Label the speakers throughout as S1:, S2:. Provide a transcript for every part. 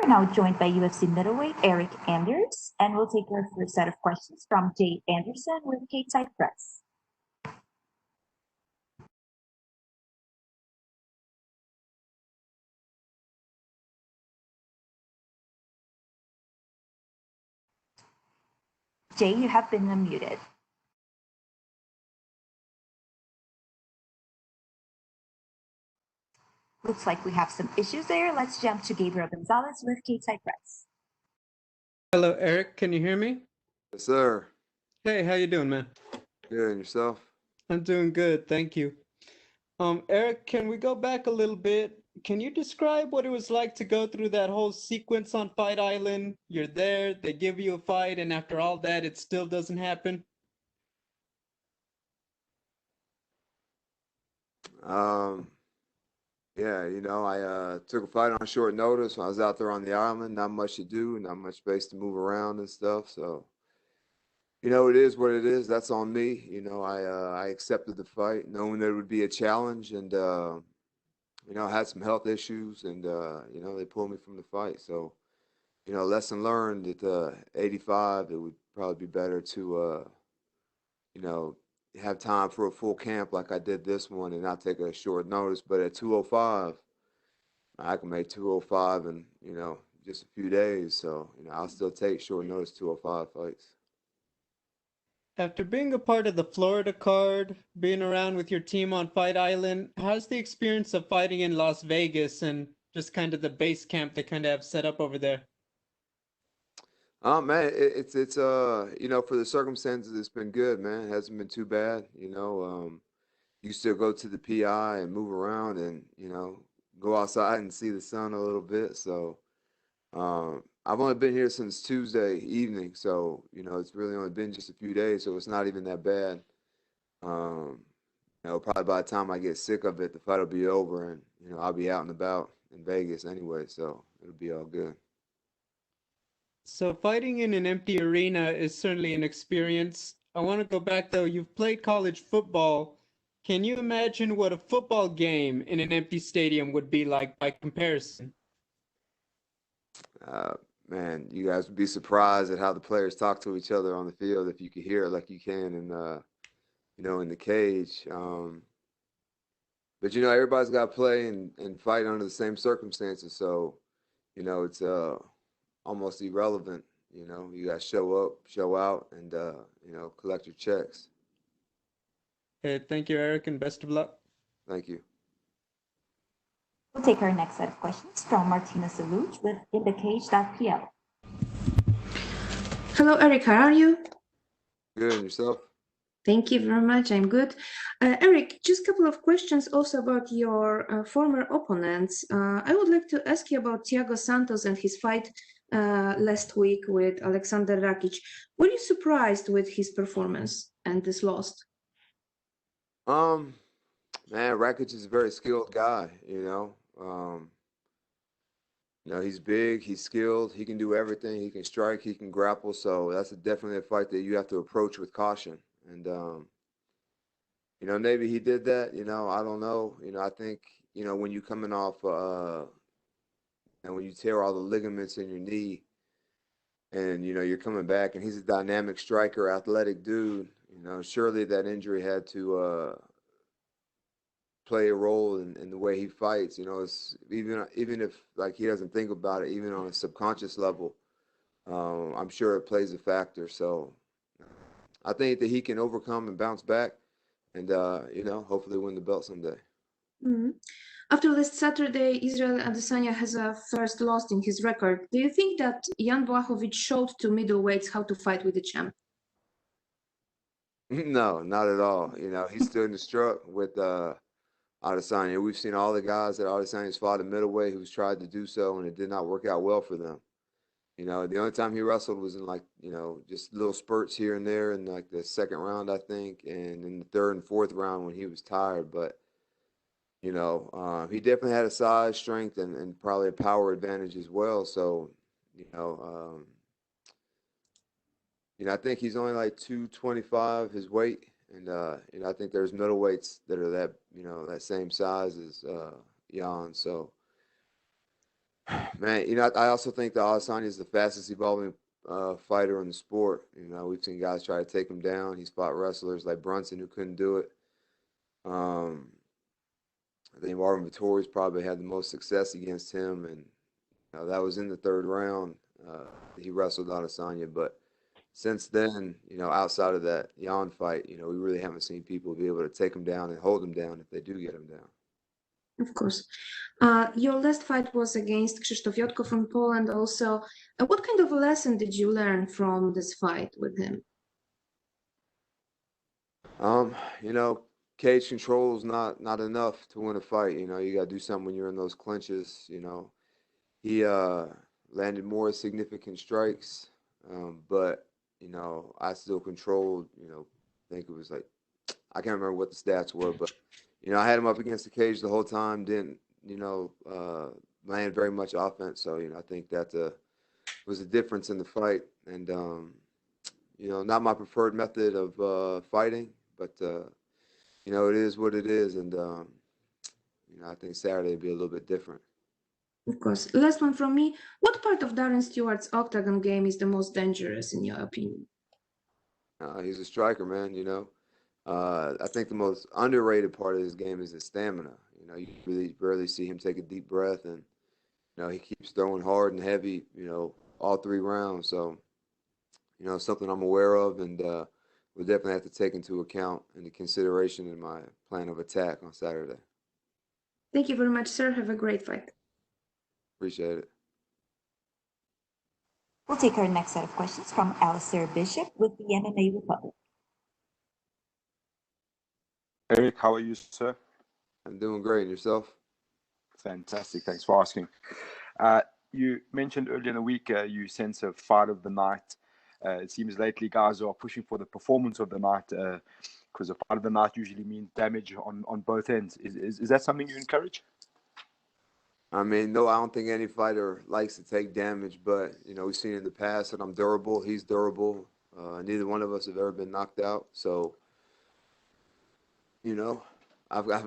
S1: now joined by UFC middleweight Eryk Anders, and we'll take our first set of questions from Jay Anderson with K-Side Press. Jay, you have been unmuted. Looks like we have some issues there. Let's jump to Gabriel Gonzalez with K-Side Press.
S2: Hello, Eryk. Can you hear me?
S3: Yes, sir.
S2: Hey, how you doing, man?
S3: Good, and yourself?
S2: I'm doing good, thank you. Eryk, can we go back a little bit? Can you describe what it was like to go through that whole sequence on Fight Island? You're there, they give you a fight, and after all that, it still doesn't happen?
S3: Um, yeah, I took a fight on short notice when I was out there on the island. Not much to do, not much space to move around and stuff. So, it is what it is. That's on me. I accepted the fight, knowing that it would be a challenge, and I had some health issues, and they pulled me from the fight. So, lesson learned at 85, it would probably be better to you know, have time for a full camp like I did this one and not take a short notice. But at 205, I can make 205 in, just a few days. So, I'll still take short notice 205 fights.
S2: After being a part of the Florida card, being around with your team on Fight Island, how's the experience of fighting in Las Vegas and just kind of the base camp they kind of have set up over there?
S3: Man, for the circumstances, it's been good, man. It hasn't been too bad. You still go to the PI and move around and, go outside and see the sun a little bit. So, I've only been here since Tuesday evening, so it's really only been just a few days, so it's not even that bad. Um, Probably by the time I get sick of it, the fight will be over, and I'll be out and about in Vegas anyway, so it'll be all good.
S2: So fighting in an empty arena is certainly an experience. I want to go back though. You've played college football. Can you imagine what a football game in an empty stadium would be like by comparison?
S3: Uh, Man, you guys would be surprised at how the players talk to each other on the field if you could hear it like you can in the cage. But everybody's got to play and fight under the same circumstances, so it's almost irrelevant. You got to show up, show out, and collect your checks.
S2: Okay, thank you, Eryk, and best of luck.
S3: Thank you.
S1: We'll take our next set of questions from Martina Saluj with InTheCage.pl.
S4: Hello, Eryk. How are you?
S3: Good, and yourself?
S4: Thank you very much. I'm good. Eryk, just a couple of questions also about your former opponents. I would like to ask you about Thiago Santos and his fight last week with Alexander Rakic. Were you surprised with his performance and this loss?
S3: Man, Rakic is a very skilled guy. He's big, he's skilled, he can do everything. He can strike, he can grapple. So that's definitely a fight that you have to approach with caution. And maybe he did that. I don't know. I think when you coming off and when you tear all the ligaments in your knee, and you're coming back, and he's a dynamic striker, athletic dude. Surely that injury had to play a role in the way he fights. It's even if like he doesn't think about it, even on a subconscious level, I'm sure it plays a factor. So I think that he can overcome and bounce back, and hopefully win the belt someday.
S4: Mm-hmm. After last Saturday, Israel Adesanya has a first loss in his record. Do you think that Jan Blachowicz showed to middleweights how to fight with the champ?
S3: No, not at all. He stood in the struck with Adesanya. We've seen all the guys that Adesanya's fought in middleweight who's tried to do so, and it did not work out well for them. The only time he wrestled was in just little spurts here and there in like the second round, I think, and in the third and fourth round when he was tired. But he definitely had a size, strength, and probably a power advantage as well. So, you know, um, I think he's only like 225 his weight, and I think there's middleweights that are that same size as Jan. So Man, you know, I also think that Adesanya is the fastest evolving fighter in the sport. You know, we've seen guys try to take him down. He's fought wrestlers like Brunson who couldn't do it. Um, I think Marvin Vittori's probably had the most success against him, and that was in the third round. He wrestled Adesanya, but since then, outside of that Jan fight, we really haven't seen people be able to take him down and hold him down if they do get him down.
S4: Of course. Your last fight was against Krzysztof Jotko from Poland also. What kind of a lesson did you learn from this fight with him?
S3: You know, cage control is not enough to win a fight. You got to do something when you're in those clinches. He landed more significant strikes, but I still controlled. I think it was like I can't remember what the stats were, but I had him up against the cage the whole time. Didn't land very much offense. So I think that was a difference in the fight, and not my preferred method of fighting, but it is what it is, and I think Saturday will be a little bit different.
S4: Of course. Last one from me. What part of Darren Stewart's octagon game is the most dangerous in your opinion?
S3: He's a striker, man. I think the most underrated part of his game is his stamina. You really rarely see him take a deep breath, and he keeps throwing hard and heavy. All 3 rounds. So something I'm aware of, and we'll definitely have to take into account and the consideration in my plan of attack on Saturday.
S4: Thank you very much, sir. Have a great fight.
S3: Appreciate it.
S1: We'll take our next set of questions from Alistair Bishop with the MMA Republic.
S5: Eryk, how are you, sir?
S3: I'm doing great. And yourself?
S5: Fantastic. Thanks for asking. You mentioned earlier in the week you sense a fight of the night. It seems lately guys are pushing for the performance of the night because the fight of the night usually means damage on both ends. Is that something you encourage?
S3: I mean, no, I don't think any fighter likes to take damage, but we've seen in the past that I'm durable. He's durable. Neither one of us have ever been knocked out. So, I've got,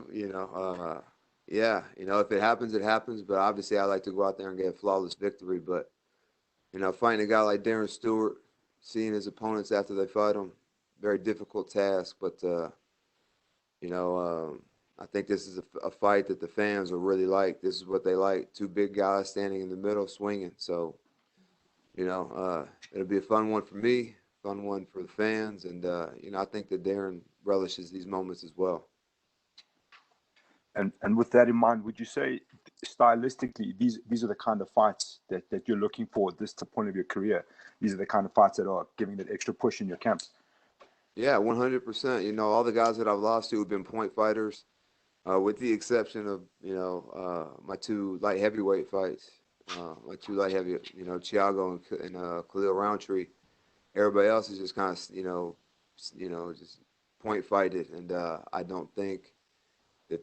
S3: if it happens, it happens. But obviously, I like to go out there and get a flawless victory. But, fighting a guy like Darren Stewart, seeing his opponents after they fight him, very difficult task. But, I think this is a fight that the fans will really like. This is what they like. 2 big guys standing in the middle swinging. So, it'll be a fun one for me, fun one for the fans. And, I think that Darren relishes these moments as well.
S5: And with that in mind, would you say stylistically these are the kind of fights that you're looking for at this point of your career? These are the kind of fights that are giving that extra push in your camp?
S3: Yeah, 100%. All the guys that I've lost to have been point fighters, with the exception of, my 2 light heavyweight fights. My 2 light heavy, Thiago and Khalil Roundtree. Everybody else is just kind of, just point fighted. And I don't think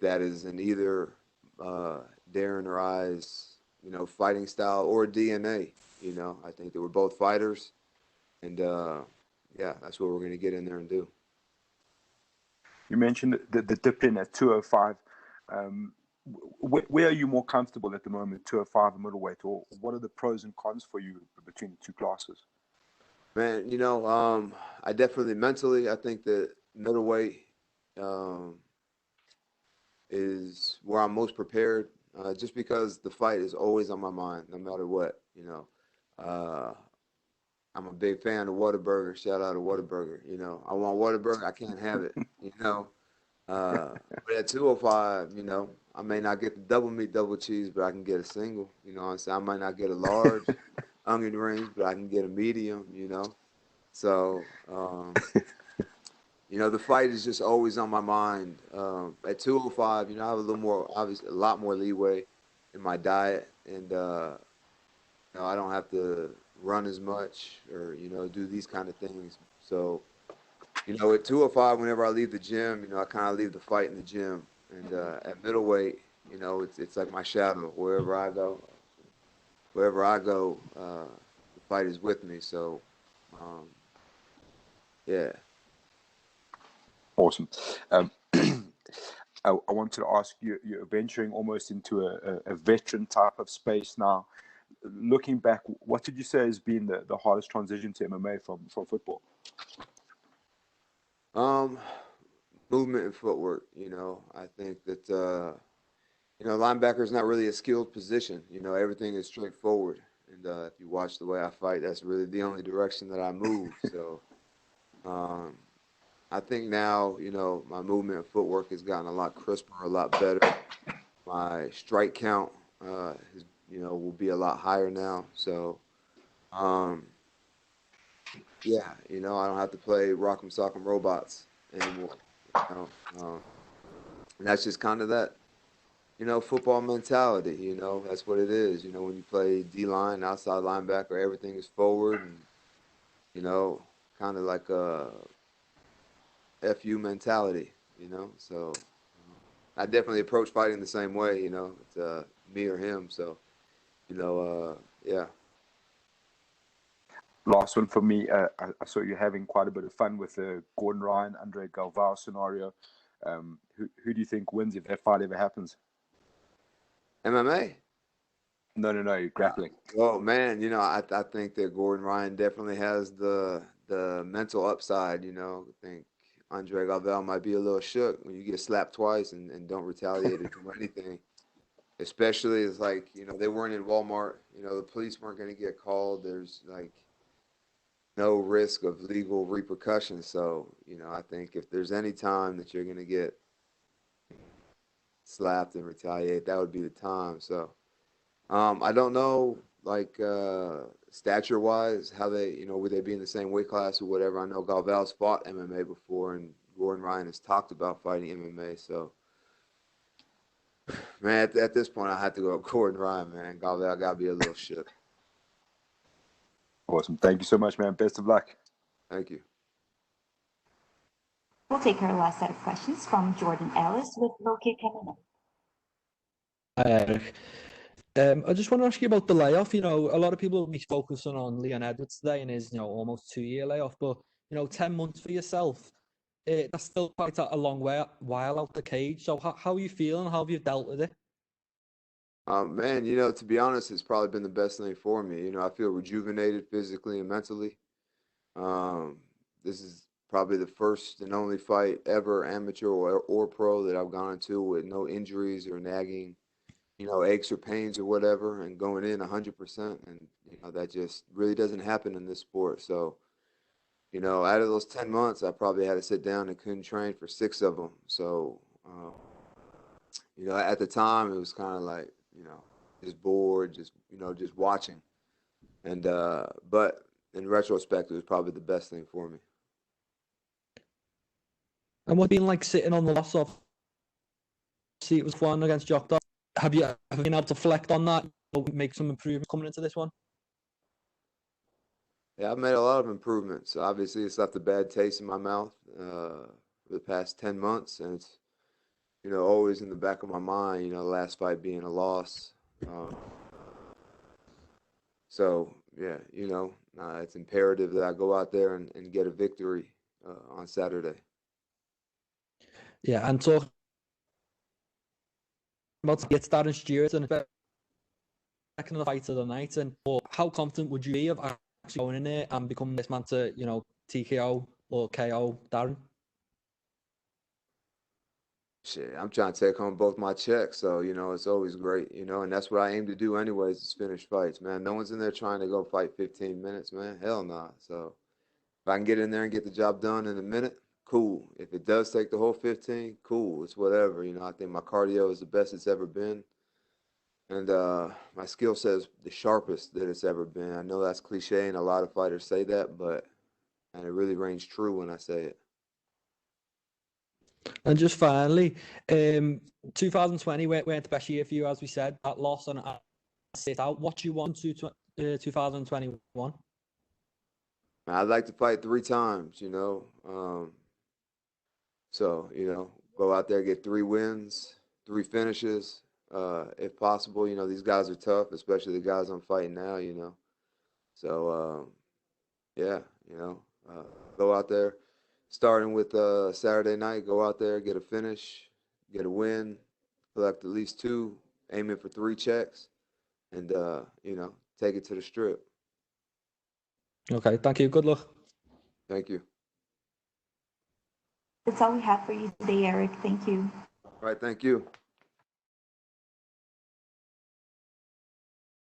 S3: that is in either Darren or I's, fighting style or DNA. I think that we're both fighters, and yeah, that's what we're going to get in there and do.
S5: You mentioned the dip in at 205. Where are you more comfortable at the moment, 205 and middleweight, or what are the pros and cons for you between the 2 classes?
S3: Man, I definitely mentally, I think that middleweight is where I'm most prepared, just because the fight is always on my mind, no matter what. I'm a big fan of Whataburger. Shout out to Whataburger. I want Whataburger. I can't have it. But at 205, I may not get the double meat, double cheese, but I can get a single. You know what I'm saying? I might not get a large onion rings, but I can get a medium. So, the fight is just always on my mind. At 205, I have a little more, obviously, a lot more leeway in my diet, and I don't have to run as much or do these kind of things. So, at 205, whenever I leave the gym, I kind of leave the fight in the gym, and at middleweight, it's like my shadow. Wherever I go, the fight is with me. So, yeah.
S5: Awesome. I wanted to ask you, you're venturing almost into a veteran type of space now. Looking back, what did you say has been the hardest transition to MMA from football?
S3: Movement and footwork. I think that linebacker is not really a skilled position. Everything is straightforward. And if you watch the way I fight, that's really the only direction that I move. So um, I think now, my movement and footwork has gotten a lot crisper, a lot better. My strike count, will be a lot higher now. So, um, yeah, I don't have to play Rock'em Sock'em Robots anymore. You know, um, and that's just kind of that, football mentality. That's what it is. When you play D line, outside linebacker, everything is forward, and you know, kind of like a FU mentality. So I definitely approach fighting the same way. It's me or him. So yeah.
S5: Last one for me. I saw you having quite a bit of fun with the Gordon Ryan, Andre Galvao scenario. Who do you think wins if that fight ever happens?
S3: MMA.
S5: No, grappling.
S3: Well, man, I think that Gordon Ryan definitely has the mental upside. I think Andre Galvao might be a little shook when you get slapped twice and don't retaliate or do anything. Especially it's like, they weren't in Walmart. The police weren't going to get called. There's like no risk of legal repercussions. So, I think if there's any time that you're going to get slapped and retaliate, that would be the time. So, I don't know, like stature wise, how they, would they be in the same weight class or whatever. I know Galval's fought MMA before, and Gordon Ryan has talked about fighting MMA. So, man, at this point, I have to go with Gordon Ryan, man. Galval got to be a little shook.
S5: Awesome. Thank you so much, man. Best of luck.
S3: Thank you.
S1: We'll take our last set of questions from Jordan Ellis with Loki coming
S6: Hi, Eryk. I just want to ask you about the layoff. A lot of people will be focusing on Leon Edwards today and his, almost 2-year layoff, but 10 months for yourself, that's still quite a long while out the cage. So how are you feeling? How have you dealt with it?
S3: Man, to be honest, it's probably been the best thing for me. I feel rejuvenated physically and mentally. This is probably the first and only fight ever, amateur or pro, that I've gone into with no injuries or nagging, aches or pains or whatever, and going in 100%. And, that just really doesn't happen in this sport. So, out of those 10 months, I probably had to sit down and couldn't train for 6 of them. So, at the time, it was kind of like, just bored, just watching. And, but in retrospect, it was probably the best thing for me.
S6: And what's been like sitting on the loss of, see, it was one against Jokta. Have you been able to reflect on that, make some improvements coming into this one?
S3: Yeah, I've made a lot of improvements. Obviously, it's left a bad taste in my mouth for the past 10 months, and it's, always in the back of my mind, the last fight being a loss. So, yeah, it's imperative that I go out there and get a victory on Saturday.
S6: Yeah, and talk about get Darren Stewart and second of the fight of the night, and how confident would you be of actually going in there and becoming this man to, TKO or KO Darren?
S3: Shit, I'm trying to take home both my checks, so it's always great, and that's what I aim to do anyways, is finish fights, man. No one's in there trying to go fight 15 minutes, man. Hell nah. So if I can get in there and get the job done in a minute, cool. If it does take the whole 15, cool. It's whatever, I think my cardio is the best it's ever been, and my skill set is the sharpest that it's ever been. I know that's cliche, and a lot of fighters say that, but and it really rings true when I say it.
S6: And just finally, 2020 weren't the best year for you, as we said. That loss and sit out. What do you want to 2021?
S3: I'd like to fight 3 times, so, go out there, get 3 wins, 3 finishes, if possible. These guys are tough, especially the guys I'm fighting now, So, yeah, go out there, starting with Saturday night, go out there, get a finish, get a win, collect at least 2, aiming for 3 checks, and you know, take it to the strip.
S6: Okay, thank you. Good luck.
S3: Thank you.
S1: That's all we have for you today, Eryk. Thank you.
S3: All right, thank you.